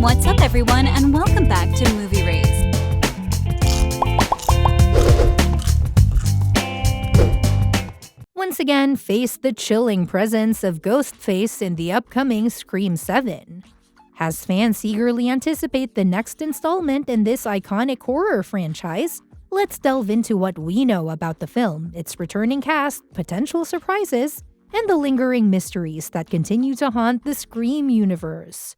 What's up, everyone, and welcome back to Movie Raised. Once again, face the chilling presence of Ghostface in the upcoming Scream 7. As fans eagerly anticipate the next installment in this iconic horror franchise, let's delve into what we know about the film, its returning cast, potential surprises, and the lingering mysteries that continue to haunt the Scream universe.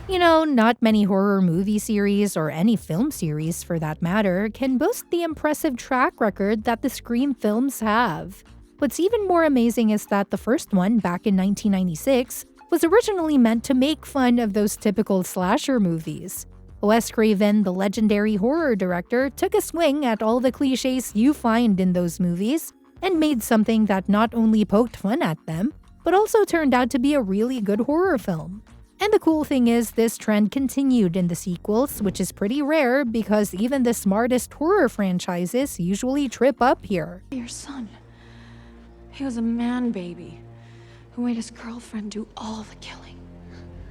You know, not many horror movie series, or any film series for that matter, can boast the impressive track record that the Scream films have. What's even more amazing is that the first one, back in 1996, was originally meant to make fun of those typical slasher movies. Wes Craven, the legendary horror director, took a swing at all the cliches you find in those movies and made something that not only poked fun at them, but also turned out to be a really good horror film. And the cool thing is, this trend continued in the sequels, which is pretty rare because even the smartest horror franchises usually trip up here. Your son, he was a man baby who made his girlfriend do all the killing.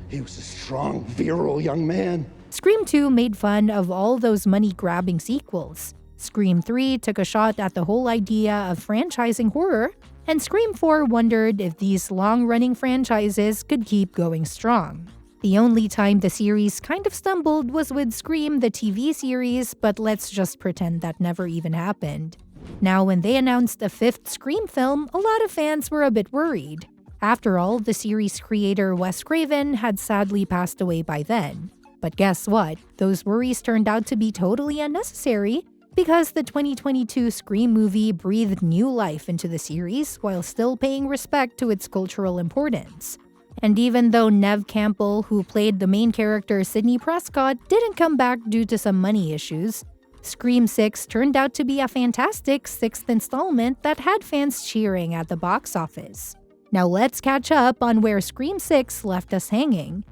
He was a strong, virile young man. Scream 2 made fun of all those money-grabbing sequels. Scream 3 took a shot at the whole idea of franchising horror, and Scream 4 wondered if these long-running franchises could keep going strong. The only time the series kind of stumbled was with Scream the TV series, but let's just pretend that never even happened. Now, when they announced a fifth Scream film, a lot of fans were a bit worried. After all, the series creator Wes Craven had sadly passed away by then. But guess what? Those worries turned out to be totally unnecessary, because the 2022 Scream movie breathed new life into the series while still paying respect to its cultural importance. And even though Neve Campbell, who played the main character Sidney Prescott, didn't come back due to some money issues, Scream 6 turned out to be a fantastic sixth installment that had fans cheering at the box office. Now let's catch up on where Scream 6 left us hanging.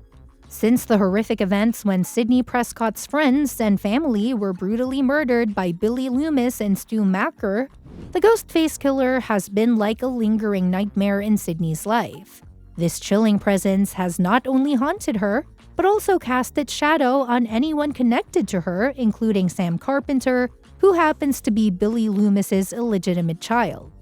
Since the horrific events when Sidney Prescott's friends and family were brutally murdered by Billy Loomis and Stu Macker, the Ghostface killer has been like a lingering nightmare in Sidney's life. This chilling presence has not only haunted her, but also cast its shadow on anyone connected to her, including Sam Carpenter, who happens to be Billy Loomis's illegitimate child.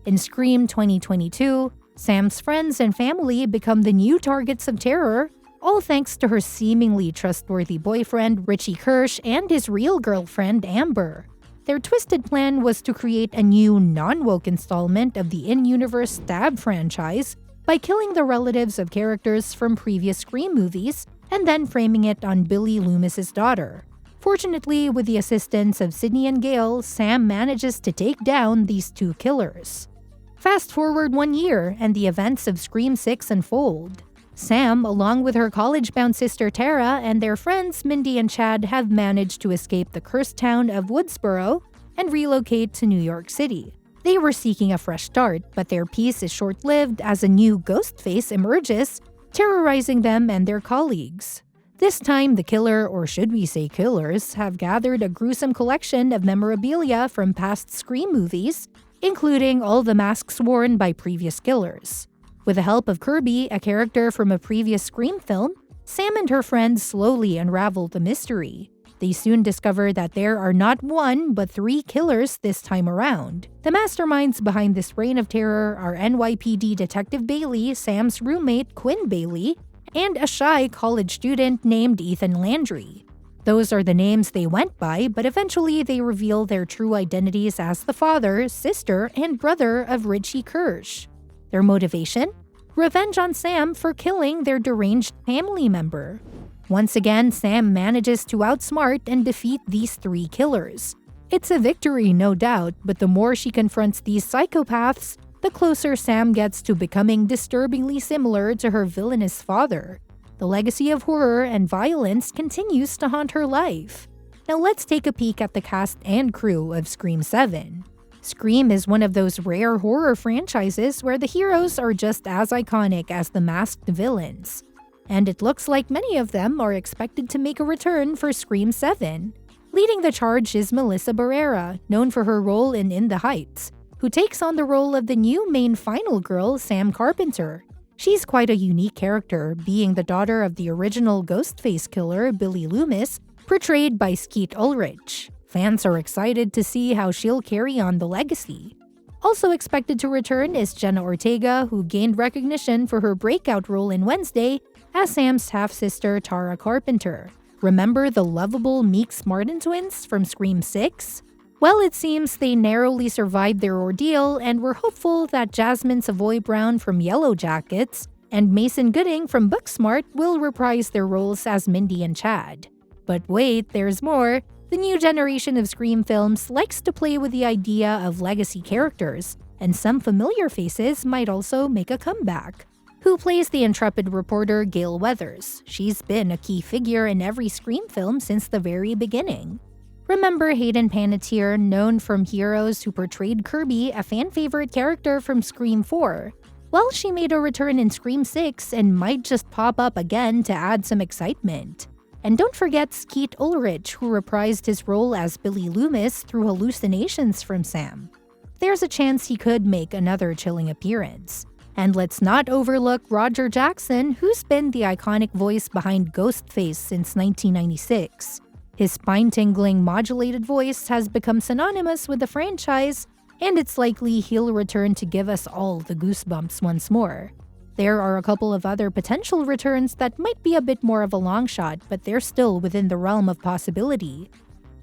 In Scream 2022, Sam's friends and family become the new targets of terror, all thanks to her seemingly trustworthy boyfriend Richie Kirsch and his real girlfriend Amber. Their twisted plan was to create a new non-woke installment of the in-universe Stab franchise by killing the relatives of characters from previous Scream movies and then framing it on Billy Loomis's daughter. Fortunately, with the assistance of Sidney and Gale, Sam manages to take down these two killers. Fast forward 1 year, and the events of Scream 6 unfold. Sam, along with her college-bound sister Tara and their friends Mindy and Chad, have managed to escape the cursed town of Woodsboro and relocate to New York City. They were seeking a fresh start, but their peace is short-lived as a new Ghostface emerges, terrorizing them and their colleagues. This time, the killer, or should we say killers, have gathered a gruesome collection of memorabilia from past Scream movies, including all the masks worn by previous killers. With the help of Kirby, a character from a previous Scream film, Sam and her friends slowly unravel the mystery. They soon discover that there are not one, but 3 killers this time around. The masterminds behind this reign of terror are NYPD Detective Bailey, Sam's roommate Quinn Bailey, and a shy college student named Ethan Landry. Those are the names they went by, but eventually they reveal their true identities as the father, sister, and brother of Richie Kirsch. Their motivation? Revenge on Sam for killing their deranged family member. Once again, Sam manages to outsmart and defeat these 3 killers. It's a victory, no doubt, but the more she confronts these psychopaths, the closer Sam gets to becoming disturbingly similar to her villainous father. The legacy of horror and violence continues to haunt her life. Now let's take a peek at the cast and crew of Scream 7. Scream is one of those rare horror franchises where the heroes are just as iconic as the masked villains. And it looks like many of them are expected to make a return for Scream 7. Leading the charge is Melissa Barrera, known for her role in the Heights, who takes on the role of the new main final girl, Sam Carpenter. She's quite a unique character, being the daughter of the original Ghostface killer, Billy Loomis, portrayed by Skeet Ulrich. Fans are excited to see how she'll carry on the legacy. Also expected to return is Jenna Ortega, who gained recognition for her breakout role in Wednesday as Sam's half-sister Tara Carpenter. Remember the lovable Meeks Martin twins from Scream 6? Well, it seems they narrowly survived their ordeal, and we're hopeful that Jasmin Savoy Brown from Yellow Jackets and Mason Gooding from Booksmart will reprise their roles as Mindy and Chad. But wait, there's more. The new generation of Scream films likes to play with the idea of legacy characters, and some familiar faces might also make a comeback. Who plays the intrepid reporter Gale Weathers? She's been a key figure in every Scream film since the very beginning. Remember Hayden Panettiere, known from Heroes, who portrayed Kirby, a fan-favorite character from Scream 4? Well, she made a return in Scream 6 and might just pop up again to add some excitement. And don't forget Skeet Ulrich, who reprised his role as Billy Loomis through hallucinations from Sam. There's a chance he could make another chilling appearance. And let's not overlook Roger Jackson, who's been the iconic voice behind Ghostface since 1996. His spine-tingling modulated voice has become synonymous with the franchise, and it's likely he'll return to give us all the goosebumps once more. There are a couple of other potential returns that might be a bit more of a long shot, but they're still within the realm of possibility.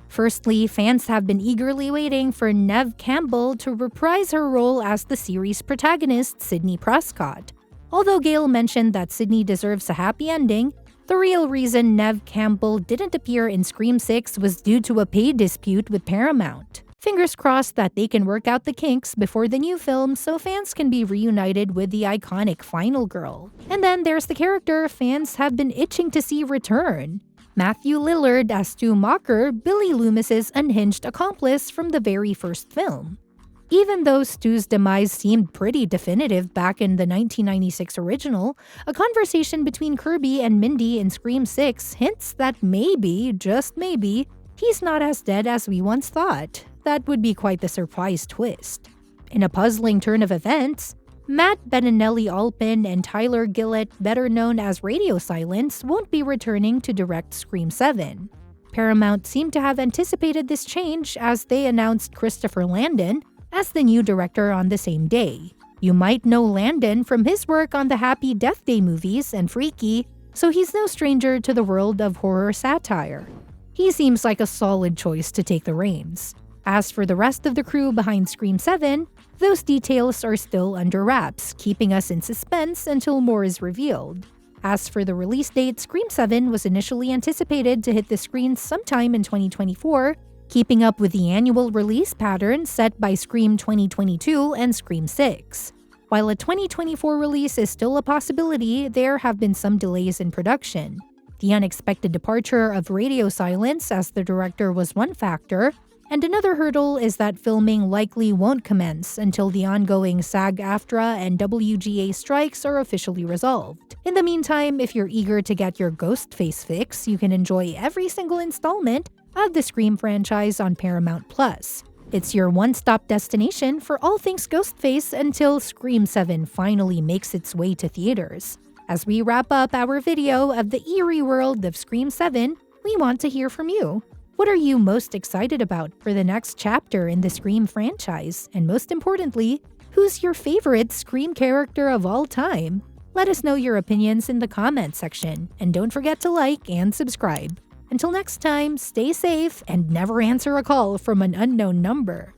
Firstly, fans have been eagerly waiting for Neve Campbell to reprise her role as the series protagonist, Sidney Prescott. Although Gale mentioned that Sidney deserves a happy ending, the real reason Neve Campbell didn't appear in Scream 6 was due to a pay dispute with Paramount. Fingers crossed that they can work out the kinks before the new film so fans can be reunited with the iconic final girl. And then there's the character fans have been itching to see return. Matthew Lillard as Stu Macher, Billy Loomis's unhinged accomplice from the very first film. Even though Stu's demise seemed pretty definitive back in the 1996 original, a conversation between Kirby and Mindy in Scream 6 hints that maybe, just maybe, he's not as dead as we once thought. That would be quite the surprise twist. In a puzzling turn of events, Matt Bettinelli-Alpin and Tyler Gillett, better known as Radio Silence, won't be returning to direct Scream 7. Paramount seemed to have anticipated this change as they announced Christopher Landon as the new director on the same day. You might know Landon from his work on the Happy Death Day movies and Freaky, so he's no stranger to the world of horror satire. He seems like a solid choice to take the reins. As for the rest of the crew behind Scream 7, those details are still under wraps, keeping us in suspense until more is revealed. As for the release date, Scream 7 was initially anticipated to hit the screens sometime in 2024, keeping up with the annual release pattern set by Scream 2022 and Scream 6. While a 2024 release is still a possibility, there have been some delays in production. The unexpected departure of Radio Silence as the director was one factor, and another hurdle is that filming likely won't commence until the ongoing SAG-AFTRA and WGA strikes are officially resolved. In the meantime, if you're eager to get your Ghostface fix, you can enjoy every single installment of the Scream franchise on Paramount+. It's your one-stop destination for all things Ghostface until Scream 7 finally makes its way to theaters. As we wrap up our video of the eerie world of Scream 7, we want to hear from you. What are you most excited about for the next chapter in the Scream franchise? And most importantly, who's your favorite Scream character of all time? Let us know your opinions in the comments section, and don't forget to like and subscribe. Until next time, stay safe and never answer a call from an unknown number.